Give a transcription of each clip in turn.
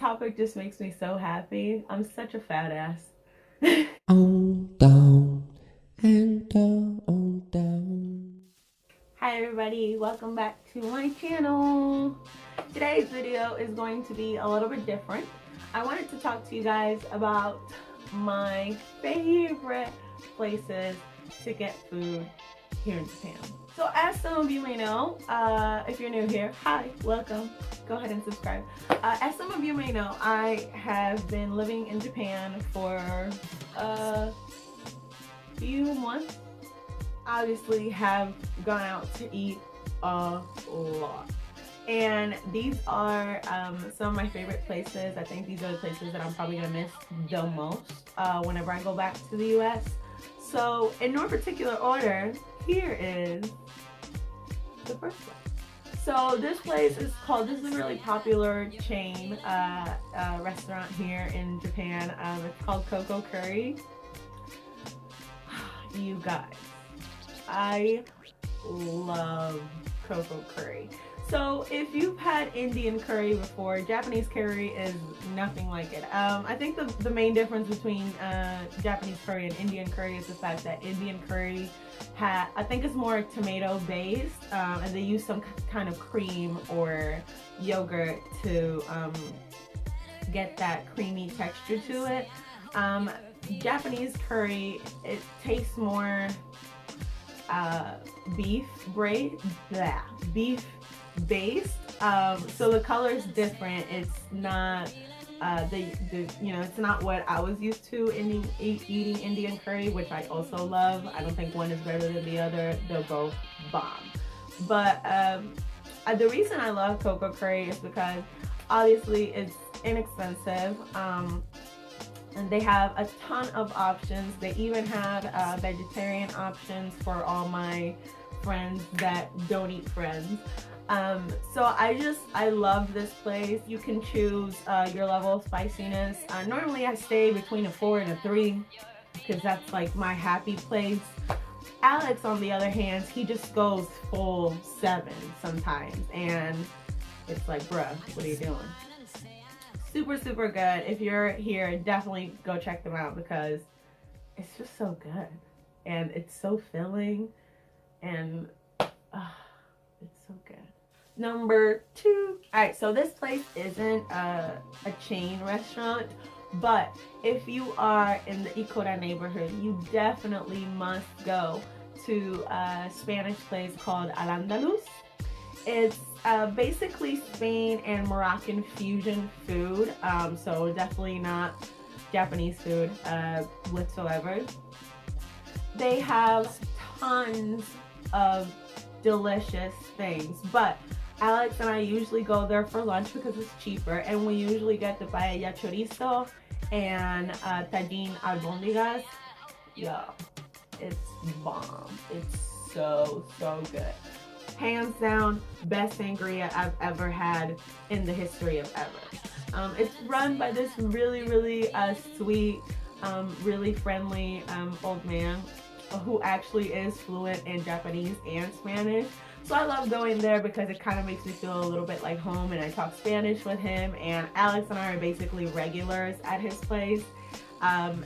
topic just makes me so happy. I'm such a fat ass. On down and on down. Hi everybody, welcome back to my channel. Today's video is going to be a little bit different. I wanted to talk to you guys about my favorite places to get food here in Japan. So as some of you may know, if you're new here, hi, welcome. Go ahead and subscribe. As some of you may know, I have been living in Japan for a few months. Obviously have gone out to eat a lot. And these are some of my favorite places. I think these are the places that I'm probably gonna miss the most whenever I go back to the US. So in no particular order, here is the first one. So this place is called, this is a really popular chain restaurant here in Japan. It's called Coco Curry. You guys, I love Coco Curry. So if you've had Indian curry before, Japanese curry is nothing like it. I think the main difference between Japanese curry and Indian curry is the fact that Indian curry I think it's more tomato based, and they use some kind of cream or yogurt to get that creamy texture to it. Japanese curry, it tastes more beef based, so the color is different. It's not it's not what I was used to in eating Indian curry, which I also love. I don't think one is better than the other. They're both bomb. But the reason I love Coco Curry is because obviously it's inexpensive, and they have a ton of options. They even have vegetarian options for all my friends that don't eat friends. So I love this place. You can choose your level of spiciness. Normally I stay between a 4 and a 3 because that's like my happy place. Alex, on the other hand, he just goes full 7 sometimes, and it's like, bruh, what are you doing? Super good. If you're here, definitely go check them out because it's just so good and it's so filling, and it's so good. Number 2. Alright, so this place isn't a chain restaurant, but if you are in the Ikora neighborhood, you definitely must go to a Spanish place called Al-Andalus. It's basically Spain and Moroccan fusion food, so definitely not Japanese food whatsoever. They have tons of delicious things, but Alex and I usually go there for lunch because it's cheaper, and we usually get the paella chorizo and tajin albondigas. Yo, it's bomb. It's so good. Hands down, best sangria I've ever had in the history of ever. It's run by this really sweet, really friendly old man who actually is fluent in Japanese and Spanish. So I love going there because it kind of makes me feel a little bit like home, and I talk Spanish with him, and Alex and I are basically regulars at his place.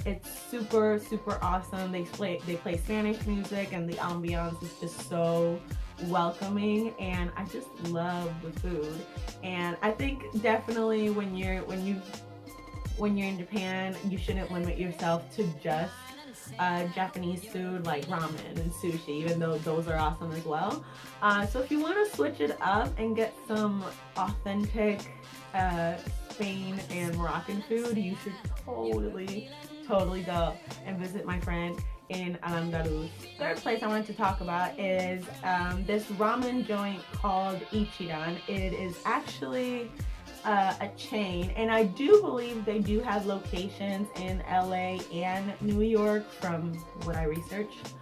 It's super awesome. They play Spanish music, and the ambiance is just so welcoming, and I just love the food. And I think definitely when you're in Japan, you shouldn't limit yourself to just Japanese food like ramen and sushi, even though those are awesome as well. So if you want to switch it up and get some authentic Spain and Moroccan food, you should totally go and visit my friend in Al-Andalus. Third place I wanted to talk about is this ramen joint called Ichiran. It is actually a chain, and I do believe they do have locations in LA and New York from what I researched.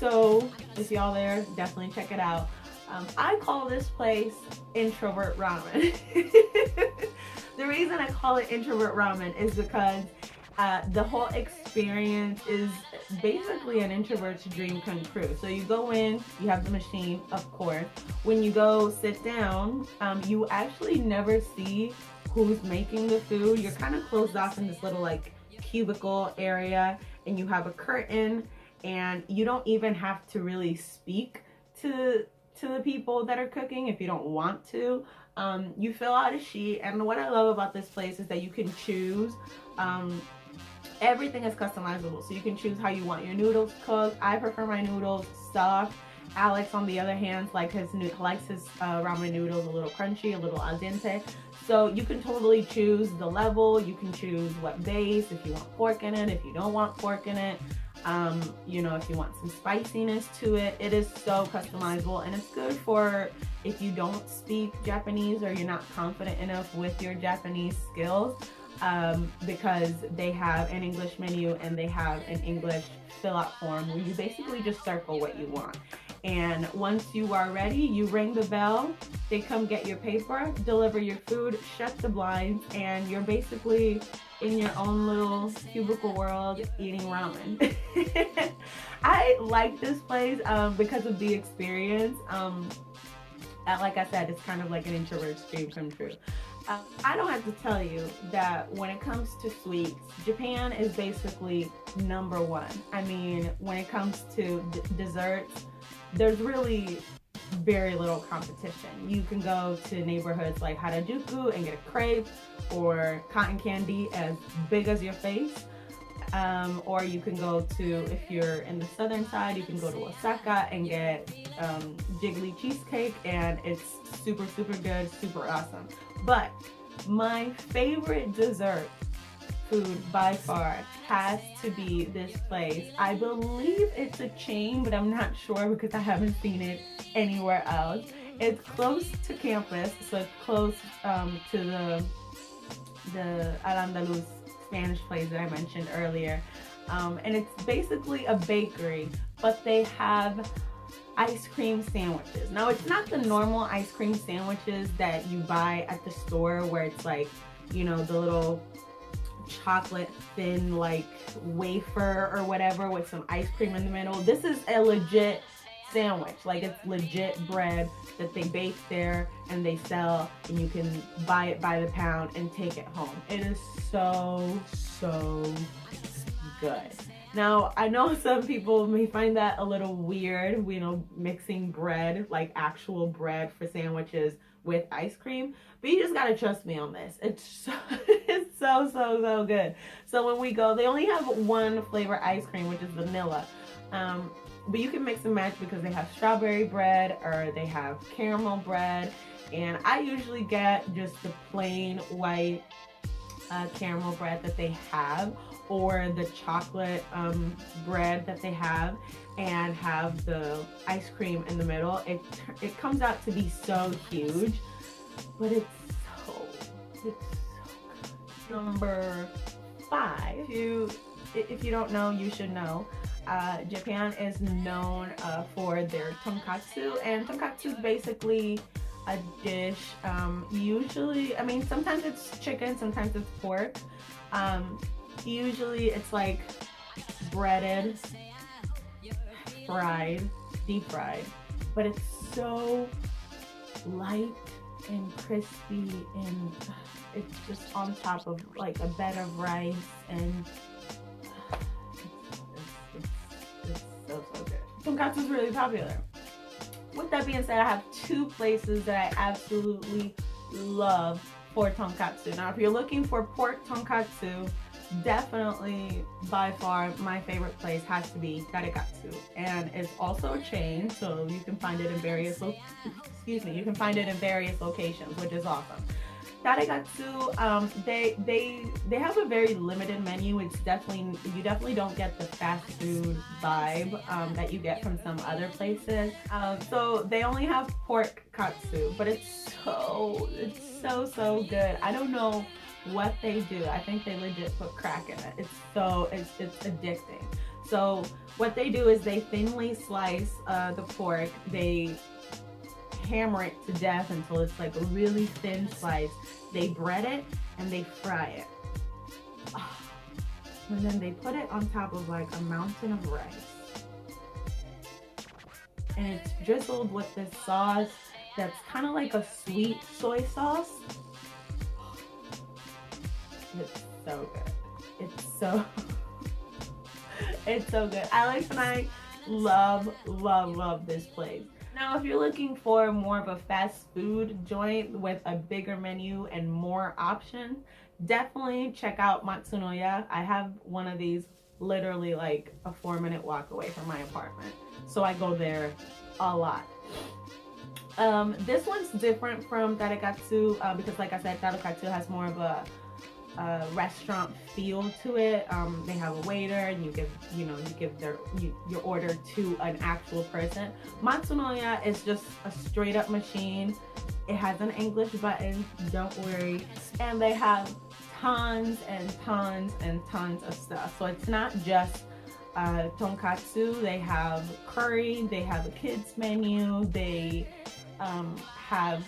So if y'all there, definitely check it out. I call this place introvert ramen. The reason I call it introvert ramen is because the whole experience is basically an introvert's dream come true. So you go in, you have the machine, of course. When you go sit down, you actually never see who's making the food. You're kind of closed off in this little like cubicle area, and you have a curtain, and you don't even have to really speak to the people that are cooking if you don't want to. You fill out a sheet, and what I love about this place is that you can choose. Everything is customizable, so you can choose how you want your noodles cooked. I prefer my noodles soft. Alex, on the other hand, likes his ramen noodles a little crunchy, a little al dente. So you can totally choose the level. You can choose what base, if you want pork in it, if you don't want pork in it. You know, if you want some spiciness to it. It is so customizable, and it's good for if you don't speak Japanese or you're not confident enough with your Japanese skills, because they have an English menu and they have an English fill-out form where you basically just circle what you want. And once you are ready, you ring the bell, they come get your paper, deliver your food, shut the blinds, and you're basically in your own little cubicle world eating ramen. I like this place because of the experience. Like I said, it's kind of like an introvert's dream come true. I don't have to tell you that when it comes to sweets, Japan is basically #1. I mean, when it comes to desserts, there's really very little competition. You can go to neighborhoods like Harajuku and get a crepe or cotton candy as big as your face. Or you can go to, if you're in the southern side, you can go to Osaka and get jiggly cheesecake, and it's super, super good, super awesome. But my favorite dessert food by far has to be this place. I believe it's a chain, but I'm not sure because I haven't seen it anywhere else. It's close to campus, so it's close to the Al-Andalus Spanish place that I mentioned earlier. And it's basically a bakery, but they have ice cream sandwiches. Now, it's not the normal ice cream sandwiches that you buy at the store where it's like, you know, the little chocolate thin like wafer or whatever with some ice cream in the middle. This is a legit sandwich. Like, it's legit bread that they bake there and they sell, and you can buy it by the pound and take it home. It is so, so good. Now, I know some people may find that a little weird, you know, mixing bread, like actual bread for sandwiches with ice cream, but you just gotta trust me on this. It's so, so good. So when we go, they only have one flavor ice cream, which is vanilla. But you can mix and match because they have strawberry bread or they have caramel bread. And I usually get just the plain white caramel bread that they have, or the chocolate bread that they have, and have the ice cream in the middle. It comes out to be so huge, but it's so good. Number 5, if you don't know, you should know. Japan is known for their tonkatsu, and tonkatsu is basically a dish. Usually, I mean, sometimes it's chicken, sometimes it's pork. Usually it's like breaded, fried, deep fried, but it's so light and crispy, and it's just on top of like a bed of rice, and it's so good. Tonkatsu is really popular. With that being said, I have 2 places that I absolutely love for tonkatsu. Now, if you're looking for pork tonkatsu, definitely by far my favorite place has to be Tarekatsu, and it's also a chain, so you can find it in various locations, which is awesome. Tarekatsu, they have a very limited menu. It's you definitely don't get the fast food vibe that you get from some other places. So they only have pork katsu, but it's so good. I don't know what they do. I think they legit put crack in it. It's addicting. So what they do is they thinly slice the pork. They hammer it to death until it's like a really thin slice. They bread it and they fry it. And then they put it on top of like a mountain of rice. And it's drizzled with this sauce that's kind of like a sweet soy sauce. It's so good. It's so it's so good. Alex and I love this place. Now, if you're looking for more of a fast food joint with a bigger menu and more options, definitely check out Matsunoya. I have one of these literally like a 4-minute walk away from my apartment, so I go there a lot. This one's different from Tarekatsu because, like I said, Tarekatsu has more of a restaurant feel to it. They have a waiter, and you give your order to an actual person. Matsunoya is just a straight up machine. It has an English button, don't worry, and they have tons and tons and tons of stuff. So it's not just tonkatsu. They have curry, they have a kids menu, they have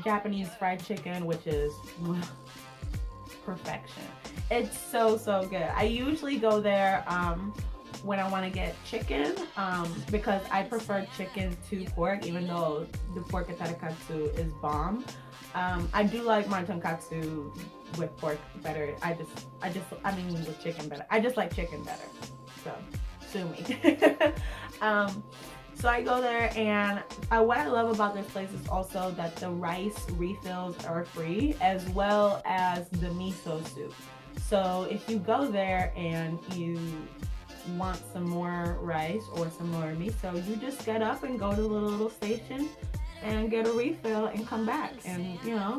Japanese fried chicken, which is perfection. It's so good. I usually go there when I want to get chicken because I prefer chicken to pork, even though the pork at Tarekatsu is bomb. I do like my tonkatsu with pork better. I mean with chicken better. I just like chicken better. So sue me. So I go there, and what I love about this place is also that the rice refills are free, as well as the miso soup. So if you go there and you want some more rice or some more miso, you just get up and go to the little station and get a refill and come back, and you know,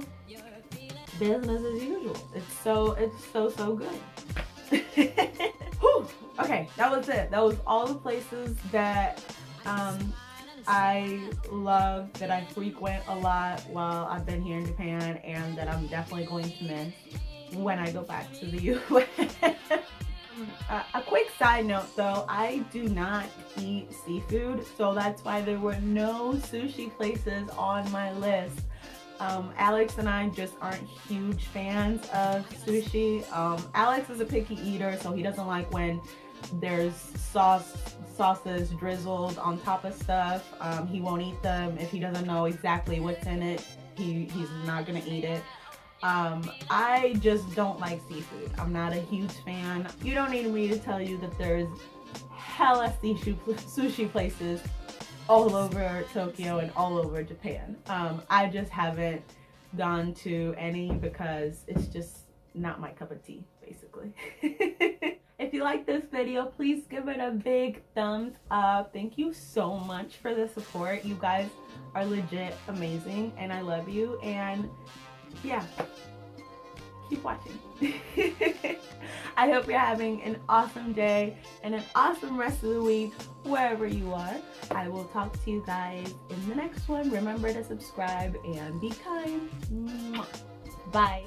business as usual. It's so good. Whew. Okay, that was it. That was all the places that I love, that I frequent a lot while I've been here in Japan, and that I'm definitely going to miss when I go back to the US. A quick side note though, I do not eat seafood, so that's why there were no sushi places on my list. Alex and I just aren't huge fans of sushi. Alex is a picky eater, so he doesn't like when there's sauces drizzled on top of stuff. He won't eat them if he doesn't know exactly what's in it. He's not gonna eat it. I just don't like seafood. I'm not a huge fan. You don't need me to tell you that there's hella sushi places all over Tokyo and all over Japan. I just haven't gone to any because it's just not my cup of tea, basically. If you like this video, please give it a big thumbs up. Thank you so much for the support. You guys are legit amazing, and I love you. And yeah, keep watching. I hope you're having an awesome day and an awesome rest of the week wherever you are. I will talk to you guys in the next one. Remember to subscribe and be kind. Bye.